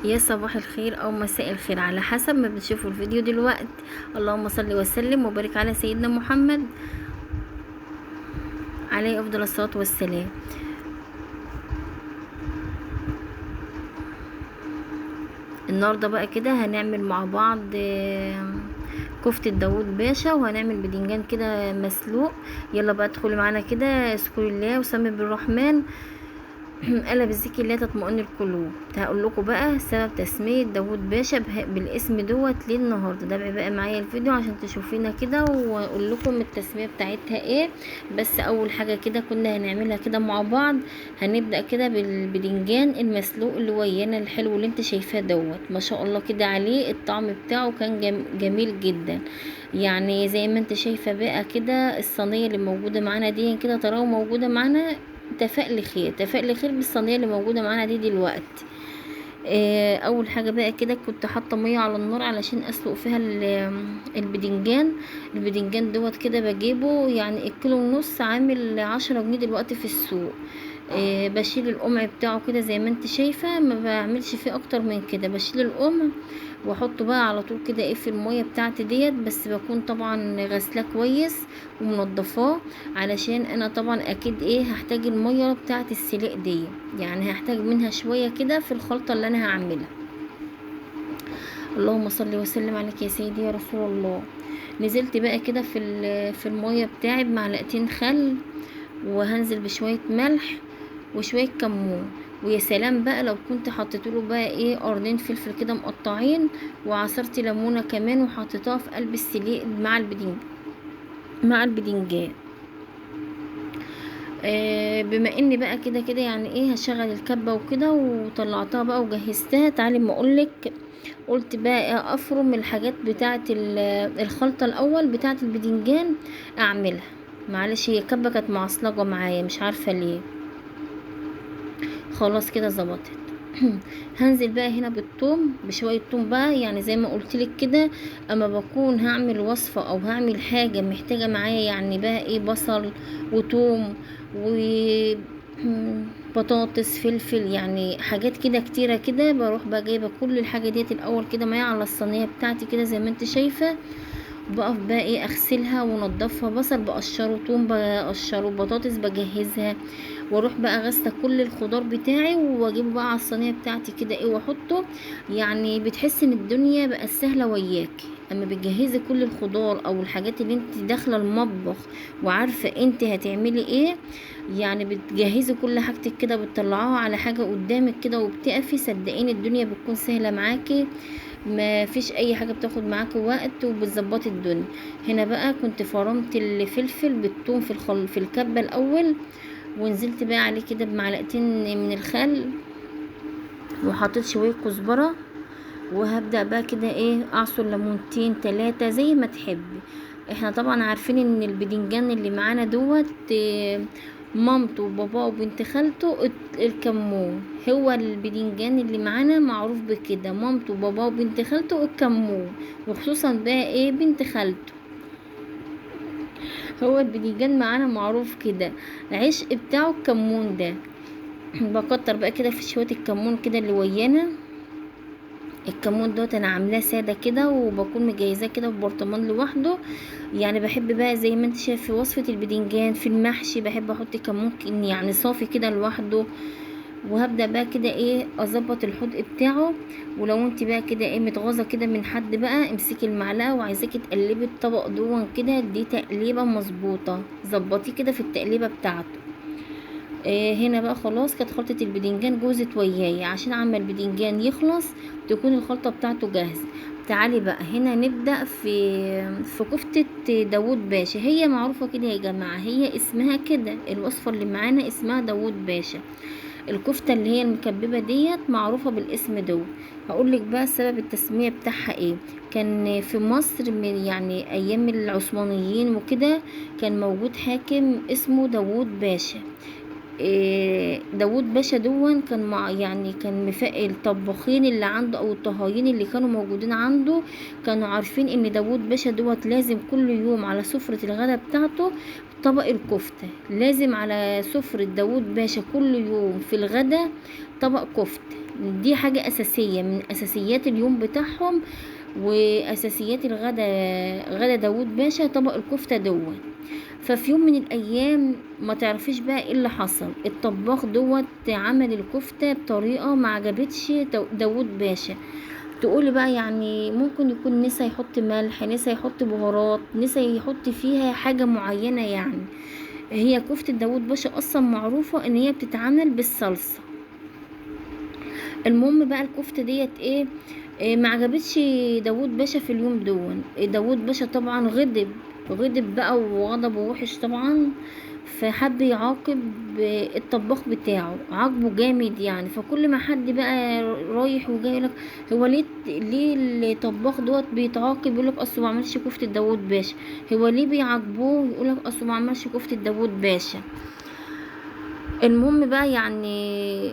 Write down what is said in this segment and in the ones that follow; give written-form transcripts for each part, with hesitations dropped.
يا صباح الخير او مساء الخير على حسب ما بتشوفوا الفيديو دلوقتي. اللهم صل وسلم وبارك على سيدنا محمد عليه افضل الصلاة والسلام. النهارده بقى كده هنعمل مع بعض كفتة داوود باشا، وهنعمل بدنجان كده مسلوق. يلا بقى ادخلي معانا كده، اذكري الله وسمي بالرحمن الا بالذكر الله تطمئن القلوب. هقول لكم بقى سبب تسميه داوود باشا بالاسم دوت ليه النهارده. تابعي بقى معايا الفيديو عشان تشوفينا كده واقول لكم التسميه بتاعتها ايه. بس اول حاجه كده كنا هنعملها كده مع بعض، هنبدا كده بالبدنجان المسلوق اللي ويانا الحلو اللي انت شايفاه دوت. ما شاء الله كده عليه، الطعم بتاعه كان جميل جدا. يعني زي ما انت شايفه بقى كده الصينيه اللي موجوده معانا دي كده تراو موجوده معانا. تفائلي خير تفائلي خير بالصينيه اللي موجوده معانا دي دلوقتي. اول حاجه بقى كده كنت حاطه ميه على النار علشان اسلق فيها البدنجان دوت كده. بجيبه يعني الكيلو ونص عامل 10 جنيه دلوقتي في السوق. بشيل القمع بتاعه كده زي ما انت شايفه، ما بعملش فيه اكتر من كده. بشيل القمع واحطه بقى على طول كده في الميه بتاعتي ديت. بس بكون طبعا غسلاه كويس ومنضفاه، علشان انا طبعا اكيد هحتاج الميه بتاعت السلق دي. يعني هحتاج منها شويه كده في الخلطه اللي انا هعملها. اللهم صل وسلم عليك يا سيدي يا رسول الله. نزلت بقى كده في الميه بتاعي بمعلقتين خل، وهنزل بشويه ملح وشويه كمون. ويا سلام بقى لو كنت حطيت له بقى قرنين فلفل كده مقطعين، وعصرت ليمونه كمان وحطيتها في قلب السليق مع البدنجان. بما اني بقى كده كده يعني هشغل الكبه وكده وطلعتها بقى وجهزتها. تعالي ما اقولك، قلت بقى افرم الحاجات بتاعه الخلطه الاول بتاعه البدنجان اعملها. معلش هي الكبه كانت معصلجه معايا مش عارفه ليه. خلاص كده ظبطت. هنزل بقى هنا بالثوم بشويه ثوم بقى، يعني زي ما قلت لك كده. اما بكون هعمل وصفه او هعمل حاجه محتاجه معايا يعني بقى بصل وثوم و بطاطس فلفل، يعني حاجات كده كتيره كده. بروح بقى جايبه كل الحاجه ديت الاول كده معايا على الصينيه بتاعتي كده زي ما انت شايفه. بقف بقى اغسلها وانضفها. بصل بقشره، توم بقشره، بطاطس بجهزها، واروح بقى غسله كل الخضار بتاعي واجيبه بقى على الصينيه بتاعتي كده واحطه. يعني بتحس ان الدنيا بقى سهله وياكي اما بتجهزي كل الخضار او الحاجات اللي انت داخله المطبخ وعارفه انت هتعملي ايه. يعني بتجهزي كل حاجتك كده بتطلعوها على حاجه قدامك كده وبتقفي. صدقيني الدنيا بتكون سهله معاكي، ما فيش اي حاجه بتاخد معاكي وقت وبتظبطي الدنيا. هنا بقى كنت فرمت الفلفل بالثوم في الكبه الاول، ونزلت بقى عليه كده بمعلقتين من الخل، وحطيت شويه كزبره. وهبدا بقى كده اعصر ليمونتين 3 زي ما تحبي. احنا طبعا عارفين ان البدنجان اللي معانا دوت مامته وباباه وبنت خالته الكمون. هو البدنجان اللي معانا معروف بكده، مامته وباباه وبنت خالته الكمون، وخصوصا بقى بنت خالته. هو البدنجان معانا معروف كده، العشق بتاعه الكمون ده. بكتر بقى كده في شويه الكمون كده اللي ويانا. الكمون دوت انا عاملاه ساده كده، وبكون مجهزاه كده في برطمان لوحده. يعني بحب بقى زي ما انت شايف في وصفه البدنجان في المحشي بحب احط كمون يعني صافي كده لوحده. وهبدا بقى كده اظبط الحدق بتاعه. ولو انت بقى كده متغاظه كده من حد بقى، امسكي المعلقه وعايزاكي تقلبي الطبق دون كده، دي تقليبه مظبوطه. ظبطيه كده في التقليبه بتاعته. هنا بقى خلاص كانت خلطة البدنجان جوزت وياي. عشان عما البدنجان يخلص تكون الخلطة بتاعته جاهزة. تعالي بقى هنا نبدأ في كفتة داوود باشا. هي معروفة كده يا جماعة، هي اسمها كده، الوصفة اللي معانا اسمها داوود باشا. الكفتة اللي هي المكببة ديت معروفة بالاسم دوت. هقولك بقى سبب التسمية بتاعها كان في مصر من يعني ايام العثمانيين وكده، كان موجود حاكم اسمه داوود باشا. داوود باشا دون كان مع يعني كان مفائل الطباخين اللي عنده او الطهايين اللي كانوا موجودين عنده. كانوا عارفين ان داوود باشا دوت لازم كل يوم على سفرة الغداء بتاعته طبق الكفتة. لازم على سفرة داوود باشا كل يوم في الغداء طبق كفتة. دي حاجة اساسية من اساسيات اليوم بتاعهم، واساسيات الغدا. غدا داوود باشا طبق الكفتة دوت. ففي يوم من الايام ما تعرفيش بقى ايه اللي حصل، الطباخ دوت عمل الكفتة بطريقة ما عجبتش داوود باشا. تقولي بقى يعني ممكن يكون نسى يحط ملح، نسى يحط بهارات، نسى يحط فيها حاجة معينة يعني. هي كفتة داوود باشا اصلا معروفة ان هي بتتعمل بالصلصة. المهم بقى الكفتة ديت ايه، ما عجبتش داوود باشا في اليوم دون. داوود باشا طبعا غضب بقى وغضب ووحش طبعا. فحب يعاقب الطباخ بتاعه، عاقبه جامد يعني. فكل ما حد بقى رايح وجاي لك، هو ليه الطباخ دوت بيتعاقب؟ يقولك اصله ما عملش كفتة داوود باشا. هو ليه بيعاقبوه؟ يقولك اصله ما عملش كفتة داوود باشا. المهم بقى يعني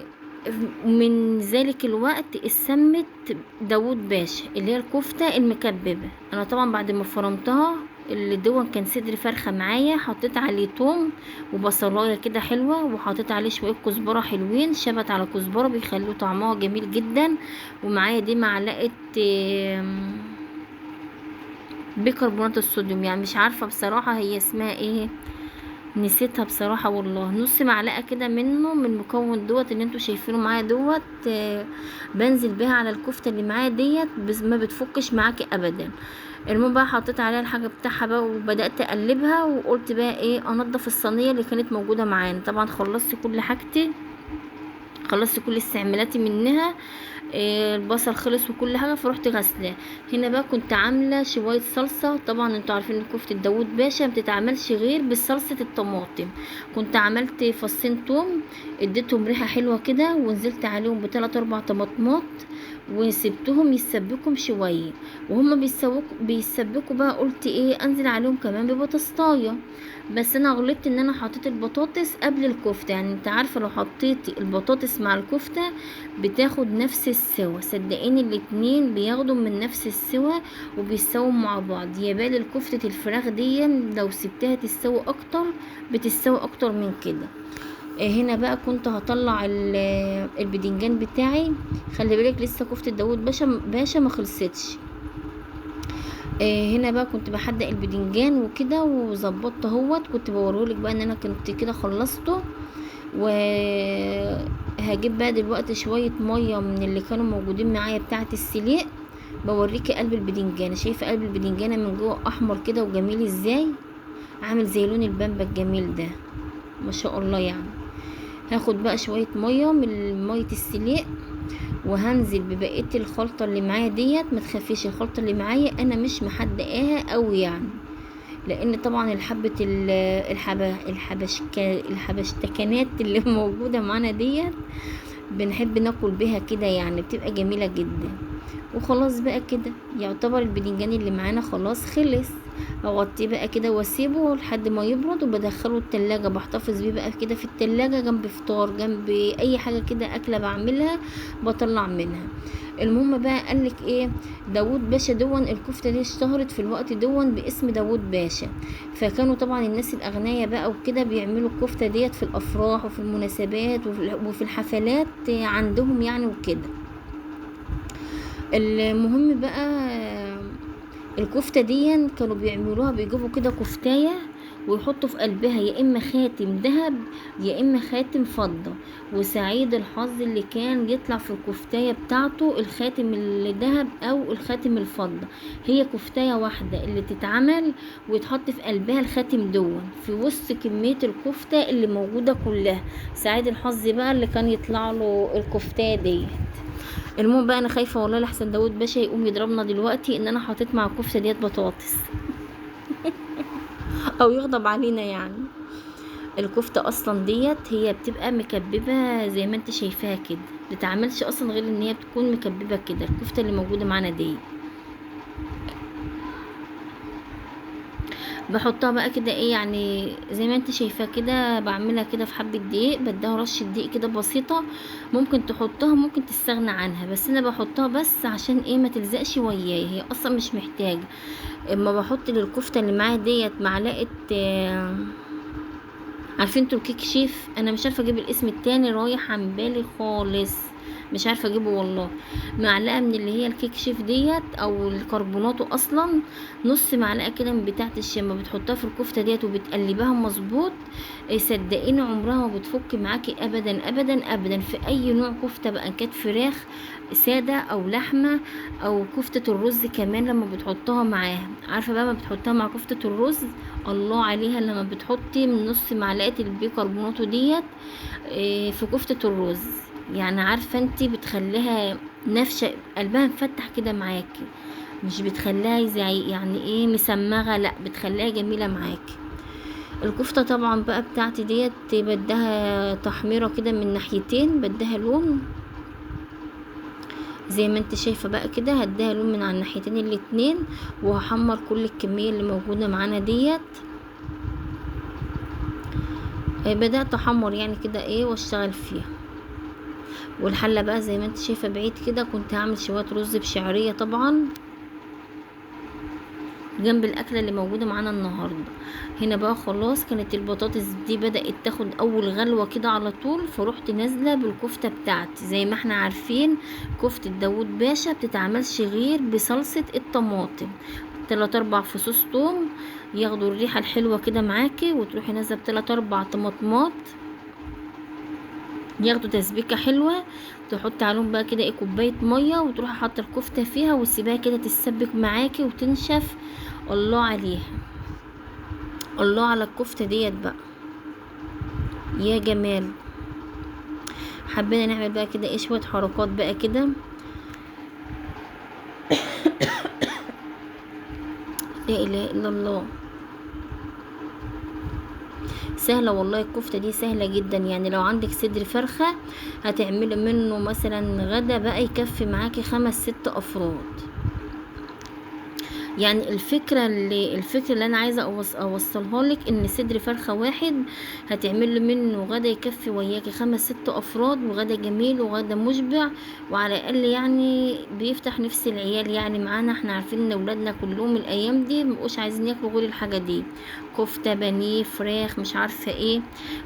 من ذلك الوقت اتسمت داوود باشا، اللي هي الكفتة المكببة. انا طبعا بعد ما فرمتها، اللي دون كان صدر فرخة معايا، حطيت عليه توم وبصلاية كده حلوة، وحطيت عليه شوية كزبرة حلوين، شبت على كزبرة بيخلوا طعمها جميل جدا. ومعايا دي معلقة بيكربونات الصوديوم، يعني مش عارفة بصراحة هي اسمها ايه، نسيتها بصراحة والله. نص معلقة كده منه، من المكون دوت اللي انتوا شايفينه معايا دوت. بنزل بيها على الكفتة اللي معايا ديت، بس ما بتفكش معاكي ابدا. المهم بقى حطيت عليها الحاجة بتاعها بقى، وبدأت اقلبها، وقلت بقى ايه، انضف الصينية اللي كانت موجودة معانا. طبعا خلصت كل حاجتي، خلصت كل استعمالاتي منها. البصل خلص وكل حاجه، فروحت غسلاه. هنا بقى كنت عامله شويه صلصه. طبعا انتوا عارفين ان كفته داوود باشا ما بتتعملش غير بالصلصه الطماطم. كنت عملت فصين توم، اديتهم ريحه حلوه كده، ونزلت عليهم بثلاث اربع طماطمات، وسبتهم يسبكوا شويه. وهم بيسبكوا بقى، قلت ايه، انزل عليهم كمان ببطاطايه. بس انا غلطت ان انا حطيت البطاطس قبل الكفته. يعني انت عارفه لو حطيتي البطاطس مع الكفته بتاخد نفس السوا، صدقيني الاتنين بياخدوا من نفس السوا وبيستووا مع بعض. يا بالي الكفتة الفراخ دي لو سبتها تستوي اكتر بتستوي اكتر من كده. هنا بقى كنت هطلع البدنجان بتاعي. خلي بالك لسه كفتة داوود باشا ما خلصتش. هنا بقى كنت بحدق البدنجان وكده وظبطته اهوت. كنت بوريهولك بقى ان انا كنت كده خلصته. وهجيب بقى دلوقتي شوية مية من اللي كانوا موجودين معايا بتاعة السليق. بوريكي قلب البدنجانة، شايفة قلب البدنجانة من جوه احمر كده وجميل ازاي، عامل زي لون البامبا الجميل ده، ما شاء الله يعني. هاخد بقى شوية مية من مية السليق، وهنزل ببقية الخلطة اللي معايا ديت. ما تخافيش، الخلطة اللي معايا انا مش محدقاها قوي يعني، لان طبعا الحبشتكنات اللي موجودة معانا ديت بنحب ناكل بيها كده يعني، بتبقى جميلة جدا. وخلاص بقى كده يعتبر البدنجان اللي معانا خلاص خلص. اغطيه بقى كده واسيبه لحد ما يبرد، وبدخله التلاجة. بحتفظ بيه بقى كده في التلاجة جنب فطار، جنب اي حاجة كده اكلة بعملها بطلع منها. المهم بقى قالك ايه، داوود باشا دون الكفتة دي اشتهرت في الوقت دون باسم داوود باشا. فكانوا طبعا الناس الاغنياء بقى وكده بيعملوا الكفتة ديت في الافراح وفي المناسبات وفي الحفلات عندهم يعني وكده. المهم بقى الكفتة دي كانوا بيعملوها، بيجيبوا كده كفتاية ويحطوا في قلبها يا اما خاتم ذهب يا اما خاتم فضة. وسعيد الحظ اللي كان يطلع في الكفتاية بتاعته الخاتم الذهب او الخاتم الفضة. هي كفتاية واحدة اللي تتعمل ويتحط في قلبها الخاتم دون في وسط كمية الكفتة اللي موجودة كلها. سعيد الحظ بقى اللي كان يطلع له الكفتاية دي. المهم بقى انا خايفه والله لحسن داوود باشا يقوم يضربنا دلوقتي ان انا حطيت مع الكفته ديت بطاطس او يغضب علينا يعني. الكفته اصلا ديت هي بتبقى مكببه زي ما انت شايفاها كده، بتتعملش اصلا غير ان هي بتكون مكببه كده الكفته اللي موجوده معانا دي. بحطها بقى كده ايه يعني زي ما انت شايفاه كده، بعملها كده في حبة دقيق، بديها رشة دقيق كده بسيطة. ممكن تحطها ممكن تستغنى عنها، بس انا بحطها بس عشان ايه ما تلزقش وياي، هي اصلا مش محتاجة. اما بحط للكفتة اللي معايا ديت معلقة عارفين انتوا الكيك شيف، انا مش عارفة اجيب الاسم التاني رايح عن بالي خالص. مش عارفه اجيبه والله. معلقه من اللي هي الكيك شيف ديت او الكربوناتو اصلا، نص معلقه كده من بتاعه الشام، بتحطها في الكفته ديت وبتقلبها مظبوط. صدقيني عمرها ما بتفك معاكي ابدا ابدا ابدا، في اي نوع كفته بقى، كانت فراخ ساده او لحمه او كفته الرز كمان لما بتحطها معاها. عارفه بقى ما بتحطها مع كفته الرز، الله عليها لما بتحطي من نص معلقه البيكربوناتو ديت في كفته الرز، يعني عارفه انتي بتخليها نافشه، قلبها مفتح كده معاكي، مش بتخليها زي يعني ايه مسمغه، لا بتخليها جميله معاكي. الكفته طبعا بقى بتاعتي ديت بدها تحميره كده من ناحيتين، بدها لون زي ما انت شايفه بقى كده، هديها لون من على الناحيتين الاتنين، وهحمر كل الكميه اللي موجوده معانا ديت. بدات احمر يعني كده ايه واشتغل فيها. والحله بقى زي ما انت شايفه بعيد كده كنت هعمل شويه رز بشعريه طبعا جنب الاكله اللي موجوده معانا النهارده. هنا بقى خلاص كانت البطاطس دي بدات تاخد اول غلوه كده على طول، فروحت نازله بالكفته بتاعتي. زي ما احنا عارفين كفته داوود باشا بتتعملش غير بصلصه الطماطم، 3-4 فصوص توم ياخدوا الريحه الحلوه كده معاكي، وتروحي نازله ب3-4 طماطمات ياخدوا تسبيكه حلوه، تحطي عليهم بقى كده ايه كوبايه ميه، وتروحي حاطه الكفته فيها وتسيبيها كده تتسبك معاكي وتنشف. الله عليها، الله على الكفته ديت بقى، يا جمال. حبينا نعمل بقى كده ايه شويه حركات بقى كده لا اله الا الله. سهله والله الكفته دي سهله جدا، يعني لو عندك صدر فرخه هتعملي منه مثلا غدا بقى يكفي معاكي 5-6 افراد. يعني الفكره اللي انا عايزه اوصلها لك ان صدر فرخه واحد هتعمل منه غدا يكفي وياكي 5-6 افراد، وغدا جميل وغدا مشبع، وعلى الاقل يعني بيفتح نفس العيال يعني معانا. احنا عارفين ان اولادنا كلهم الايام دي مبقوش عايزين ياكلوا غير الحاجه دي، كفته بانيه فراخ مش عارفه ايه.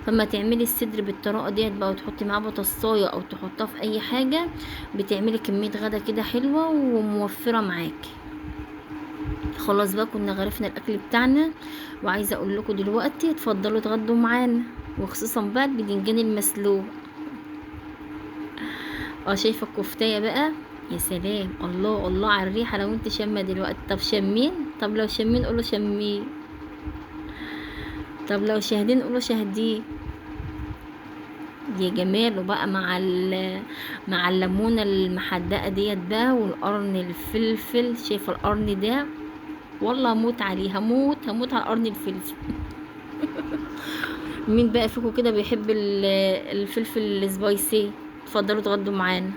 فما تعملي الصدر بالطريقه ديت بقى وتحطي معاه بطاطسايه او تحطها في اي حاجه، بتعملي كميه غدا كده حلوه وموفره معاكي. خلاص بقى كنا غرفنا الاكل بتاعنا، وعايزه اقول لكم دلوقتي اتفضلوا اتغدوا معانا، وخصوصا بقى البدنجان المسلوق. شايفه الكفتايه بقى، يا سلام، الله الله على الريحه لو انت شامه دلوقتي. طب شامين؟ طب لو شامين قولوا شامين، طب لو شاهدين قولوا شاهدين. يا جماله بقى مع الليمونه المحدقه ديت بقى والقرن الفلفل. شايفه القرن ده؟ والله هموت عليه، هموت على قرن الفلفل. مين بقى فيكم كده بيحب الفلفل السبايسي؟ اتفضلوا اتغدوا معانا.